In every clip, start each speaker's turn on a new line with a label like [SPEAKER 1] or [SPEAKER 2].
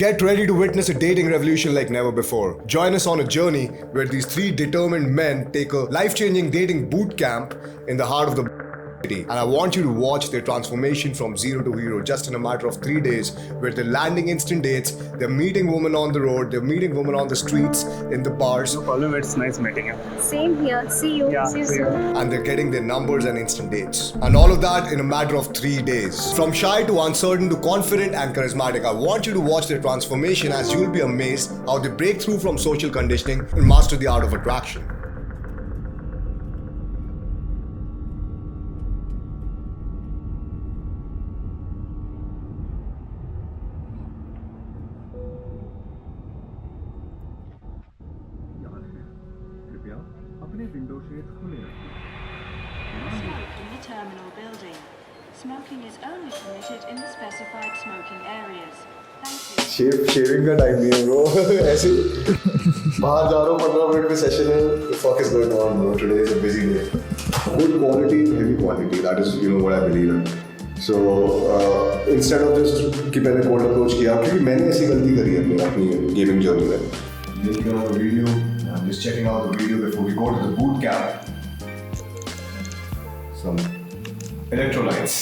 [SPEAKER 1] Get ready to witness a dating revolution like never before. Join us on a journey where these three determined men take a life-changing dating boot camp in the heart of the city. And I want you to watch their transformation from zero to hero just in a matter of 3 days, where they're landing instant dates, they're meeting women on the road, they're meeting women on the streets, in the bars.
[SPEAKER 2] No problem, it's nice meeting you.
[SPEAKER 3] Same here. See you.
[SPEAKER 2] Yeah,
[SPEAKER 3] See you
[SPEAKER 2] see you.
[SPEAKER 3] soon.
[SPEAKER 1] And they're getting their numbers and instant dates. And all of that in a matter of 3 days. From shy to uncertain to confident and charismatic. I want you to watch their transformation, as you'll be amazed how they break through from social conditioning and master the art of attraction.
[SPEAKER 4] कृपया अपने window shades खुले रखें।
[SPEAKER 5] Smoke in the terminal building. Smoking is only permitted in the specified smoking areas. Thank you.
[SPEAKER 1] Shaving का time नहीं है bro ऐसे बाहर जा रहा हूँ 15 मिनट में सेशन है fuck is going on bro today is a busy day good quality heavy quality that is what I believe in so instead of just कि मैंने cold approach किया क्योंकि मैंने ऐसी गलती करी है अपनी गेमिंग जर्नी में making out the video I'm just checking out the video before we go to the boot camp some electrolytes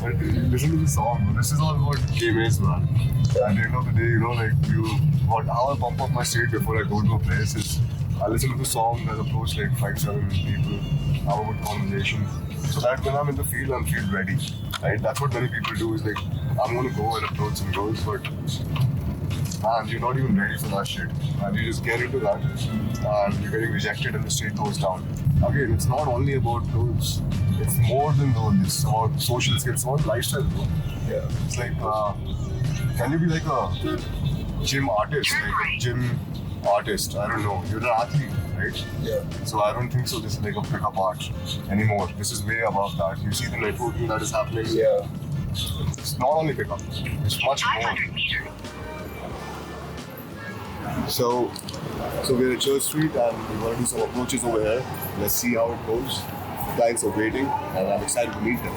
[SPEAKER 4] But listen to the song. This is all what game is, man. At the end of the day, how I pump up my state before I go to a place is I listen to the song, I approach like 5-7 people, have a good conversation. So that when I'm in the field, I'm field ready. Right? That's what many people do is like, I'm going to go and approach some girls, but man, you're not even ready for that shit. And you just get into that and you're getting rejected and the state goes down. Again, it's not only about those. It's more than those. It's about social skills. It's about lifestyle, bro.
[SPEAKER 1] yeah
[SPEAKER 4] It's like, can you be like a gym artist? Like a gym artist. I don't know. You're an athlete, right?
[SPEAKER 1] yeah
[SPEAKER 4] So I don't think so. This is like a pickup art anymore. This is way above that. You see the networking that is happening.
[SPEAKER 1] yeah
[SPEAKER 4] It's not only pickup. It's much more. So we're at Church Street and we're going to do some approaches over here. Let's see how it goes. Clients are waiting and I'm excited to meet them.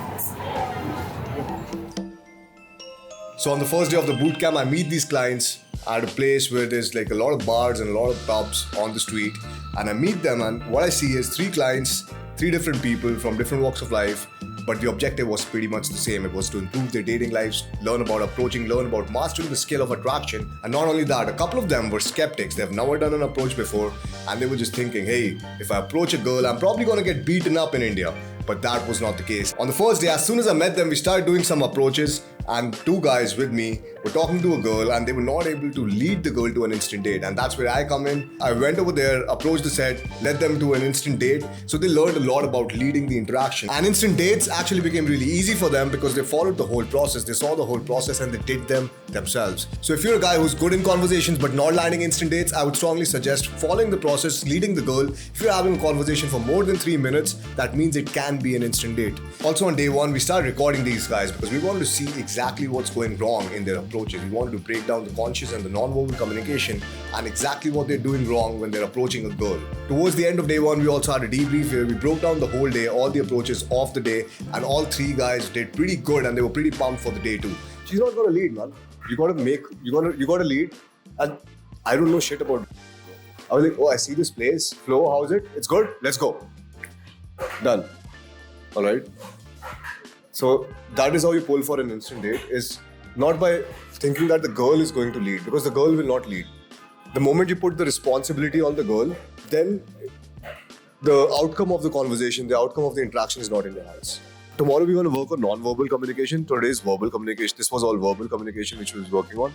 [SPEAKER 1] So on the first day of the boot camp, I meet these clients at a place where there's like a lot of bars and a lot of pubs on the street. And I meet them, and what I see is 3 clients, 3 different people from different walks of life. But the objective was pretty much the same. It was to improve their dating lives, learn about approaching, learn about mastering the skill of attraction. And not only that, a couple of them were skeptics. They've never done an approach before. And they were just thinking, hey, if I approach a girl, I'm probably going to get beaten up in India. But that was not the case. On the first day, as soon as I met them, we started doing some approaches. And 2 guys with me were talking to a girl, and they were not able to lead the girl to an instant date. And that's where I come in. I went over there, approached the set, led them to an instant date. So they learned a lot about leading the interaction. And instant dates actually became really easy for them because they followed the whole process. They saw the whole process and they did them themselves. So if you're a guy who's good in conversations but not landing instant dates, I would strongly suggest following the process, leading the girl. If you're having a conversation for more than 3 minutes, that means it can be an instant date. Also on day 1, we started recording these guys because we wanted to see exactly what's going wrong in their approaches. We wanted to break down the conscious and the non-verbal communication and exactly what they're doing wrong when they're approaching a girl. Towards the end of day 1, we also had a debrief where we broke down the whole day, all the approaches of the day, and all 3 guys did pretty good and they were pretty pumped for the day 2. She's not gonna lead, man. You gotta lead, and I don't know shit about. I was like, oh, I see this place. Flo, how's it? It's good. Let's go. Done. All right. So that is how you pull for an instant date, is not by thinking that the girl is going to lead, because the girl will not lead. The moment you put the responsibility on the girl, then the outcome of the conversation, the outcome of the interaction is not in your hands. Tomorrow we're going to work on non-verbal communication. Today is verbal communication. This was all verbal communication which we was working on.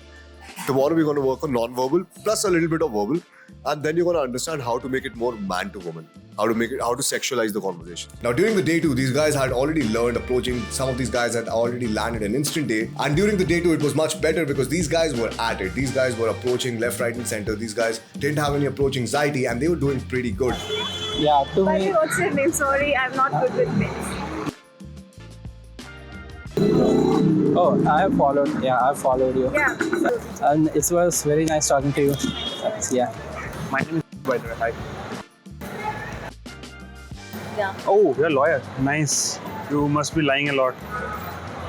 [SPEAKER 1] Tomorrow we're going to work on non-verbal plus a little bit of verbal, and then you're going to understand how to make it more man to woman, how to sexualize the conversation. Now during the day 2, these guys had already learned approaching. Some of these guys had already landed an instant date, and during the day 2 it was much better because these guys were at it. These guys were approaching left, right and center. These guys didn't have any approach anxiety and they were doing pretty good.
[SPEAKER 6] Yeah, to
[SPEAKER 3] Buddy,
[SPEAKER 6] me,
[SPEAKER 3] what's your name? Sorry, I'm not good with names.
[SPEAKER 6] I have followed. Yeah, I've followed you.
[SPEAKER 3] Yeah.
[SPEAKER 6] And it was very nice talking to you. Yeah.
[SPEAKER 2] My name is by the way. Hi.
[SPEAKER 3] Yeah.
[SPEAKER 2] Oh, you're a lawyer. Nice. You must be lying a lot.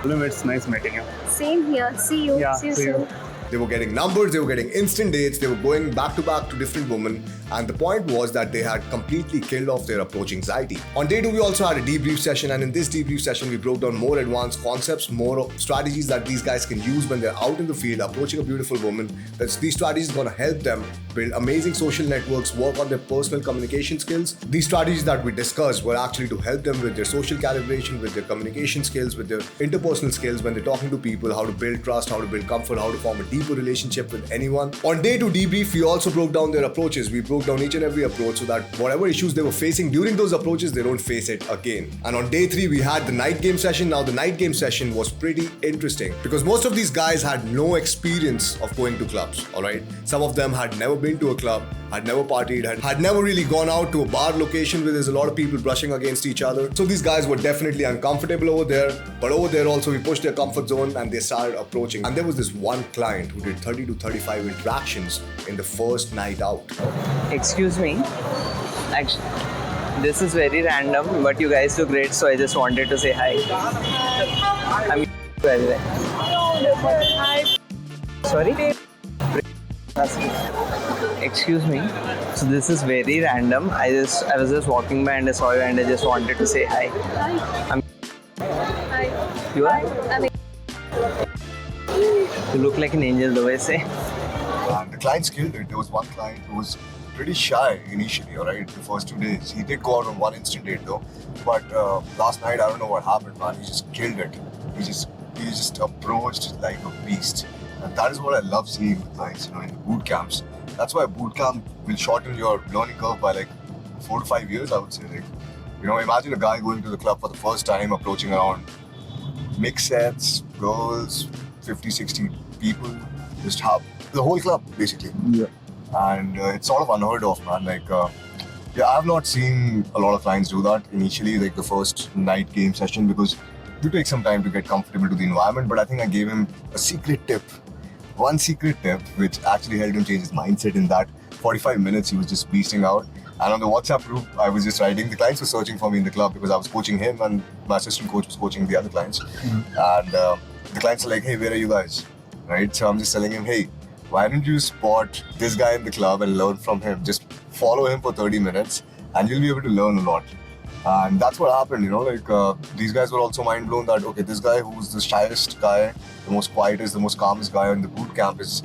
[SPEAKER 2] It's nice meeting you.
[SPEAKER 3] Same here. See you.
[SPEAKER 2] Yeah,
[SPEAKER 3] see you
[SPEAKER 2] see you.
[SPEAKER 3] soon.
[SPEAKER 1] They were getting numbers, they were getting instant dates, they were going back to back to different women, and the point was that they had completely killed off their approach anxiety. On day 2, we also had a debrief session, and in this debrief session, we broke down more advanced concepts, more strategies that these guys can use when they're out in the field approaching a beautiful woman. These strategies are going to help them build amazing social networks, work on their personal communication skills. These strategies that we discussed were actually to help them with their social calibration, with their communication skills, with their interpersonal skills when they're talking to people, how to build trust, how to build comfort, how to form a deeper relationship with anyone. On day 2 debrief, we also broke down their approaches. We broke down each and every approach so that whatever issues they were facing during those approaches, they don't face it again. And on day 3, we had the night game session. Now, the night game session was pretty interesting because most of these guys had no experience of going to clubs, alright? Some of them had never been to a club, had never partied, had never really gone out to a bar location where there's a lot of people brushing against each other. So these guys were definitely uncomfortable over there. But over there also, we pushed their comfort zone and they started approaching. And there was this one client who did 30 to 35 interactions in the first night out.
[SPEAKER 7] Excuse me. Actually, this is very random, but you guys look great, so I just wanted to say hi. I'm by the way. Sorry? Excuse me. So this is very random. I was just walking by and I saw you and I just wanted to say hi.
[SPEAKER 3] Hi.
[SPEAKER 7] You are?
[SPEAKER 3] I'm
[SPEAKER 7] You look like an angel the way I say.
[SPEAKER 1] And the clients killed it. There was one client who was pretty shy initially, alright, the first 2 days. He did go out on one instant date though. But last night, I don't know what happened, man. He just killed it. He just approached like a beast. And that is what I love seeing with clients, in the boot camps. That's why boot camp will shorten your learning curve by like 4 to 5 years, I would say. Imagine a guy going to the club for the first time, approaching around mixed sets, girls, 50, 60 people, just have the whole club basically.
[SPEAKER 4] Yeah.
[SPEAKER 1] And it's sort of unheard of, man. I've not seen a lot of clients do that initially, like the first night game session, because you take some time to get comfortable to the environment. But I think I gave him a secret tip. One secret tip, which actually helped him change his mindset in that 45 minutes he was just beasting out. And on the WhatsApp group, I was just writing. The clients were searching for me in the club because I was coaching him and my assistant coach was coaching the other clients. And the clients are like, hey, where are you guys? Right? So I'm just telling him, hey, why don't you spot this guy in the club and learn from him? Just follow him for 30 minutes and you'll be able to learn a lot. And that's what happened, these guys were also mind blown that, okay, this guy who's the shyest guy, the most quietest, the most calmest guy in the boot camp is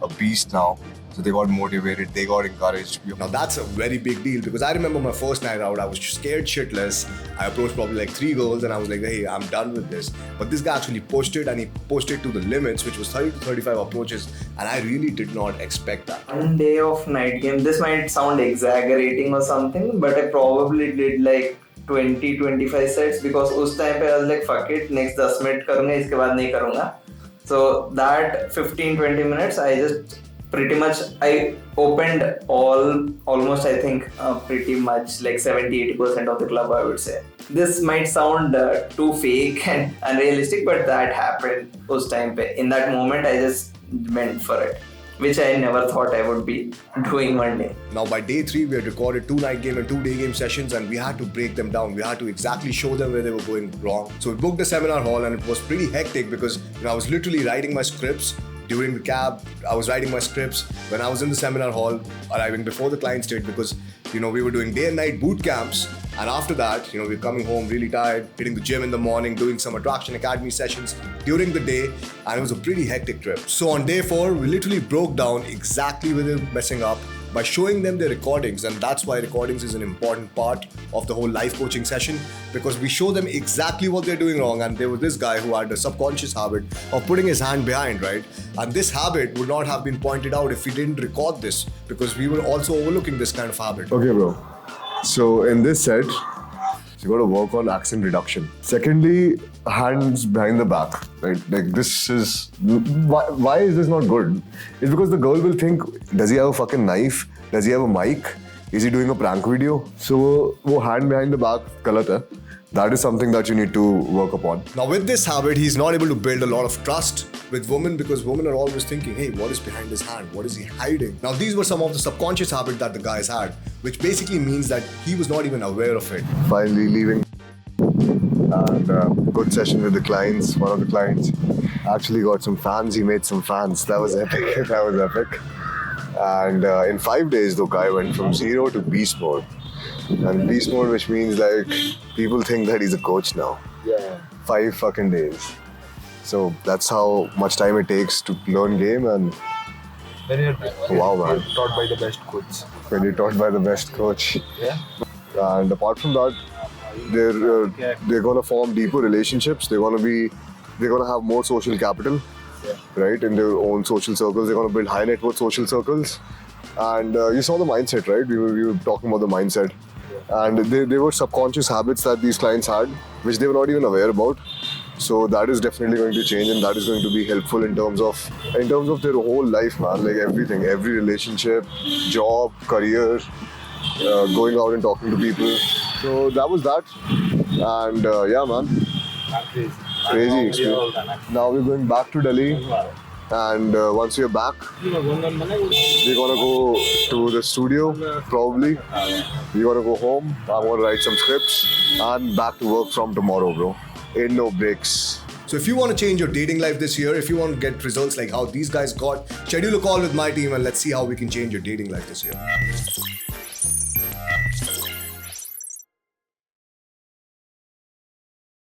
[SPEAKER 1] a beast now. So they got motivated, they got encouraged. Now that's a very big deal because I remember my first night out, I was scared shitless. I approached probably like 3 girls and I was like, hey, I'm done with this. But this guy actually pushed it and he pushed it to the limits, which was 30 to 35 approaches. And I really did not expect that.
[SPEAKER 7] One day of night game, this might sound exaggerating or something, but I probably did like 20-25 sets because उस time पे I was like, fuck it, next 10 minute करूँगा, इसके बाद नहीं करूँगा. So that 15-20 minutes, I just pretty much, I opened almost I think pretty much like 70-80% of the club, I would say. This might sound too fake and unrealistic, but that happened उस time पे. In that moment, I just went for it, which I never thought I would be doing one day.
[SPEAKER 1] Now by day 3, we had recorded 2 night game and 2 day game sessions and we had to break them down. We had to exactly show them where they were going wrong. So we booked a seminar hall and it was pretty hectic because I was literally writing my scripts during the cab. I was writing my scripts when I was in the seminar hall, arriving before the client stayed because we were doing day and night boot camps. And after that, we were coming home really tired, hitting the gym in the morning, doing some Attraction Academy sessions during the day, and it was a pretty hectic trip. So on day 4, we literally broke down exactly where they were messing up by showing them their recordings, and that's why recordings is an important part of the whole life coaching session because we show them exactly what they're doing wrong. And there was this guy who had a subconscious habit of putting his hand behind, right? And this habit would not have been pointed out if we didn't record this because we were also overlooking this kind of habit.
[SPEAKER 4] Okay, bro. So in this set, you got to work on accent reduction. Secondly, hands behind the back, right? Like this is, why is this not good? It's because the girl will think, does he have a fucking knife? Does he have a mic? Is he doing a prank video? So, wo hand behind the back, galat hai. That is something that you need to work upon.
[SPEAKER 1] Now with this habit, he's not able to build a lot of trust with women because women are always thinking, hey, what is behind his hand? What is he hiding? Now these were some of the subconscious habits that the guys had, which basically means that he was not even aware of it.
[SPEAKER 4] Finally leaving and good session with the clients, one of the clients. Actually got some fans. He made some fans. That was epic. That was epic. And in 5 days, the guy went from 0 to beast mode. And beast mode, which means like people think that he's a coach now.
[SPEAKER 8] Yeah.
[SPEAKER 4] 5 fucking days. So that's how much time it takes to learn game. And
[SPEAKER 8] When
[SPEAKER 4] Wow, man.
[SPEAKER 8] you're taught by the best coach.
[SPEAKER 4] when you're taught by the best coach.
[SPEAKER 8] Yeah.
[SPEAKER 4] And apart from that, they're gonna form deeper relationships. They're gonna have more social capital, right? In their own social circles, they're gonna build high net worth social circles. And you saw the mindset, right? We were talking about the mindset, and they were subconscious habits that these clients had, which they were not even aware about. So that is definitely going to change, and that is going to be helpful in terms of their whole life, man. Like everything, every relationship, job, career, going out and talking to people. So that was that, and yeah, man, crazy experience. Now we're going back to Delhi, and once we're back, we're gonna go to the studio. Probably we're gonna go home. I'm gonna write some scripts and back to work from tomorrow, bro. Ain't no breaks.
[SPEAKER 1] So if you want to change your dating life this year, if you want to get results like how these guys got, schedule a call with my team and let's see how we can change your dating life this year.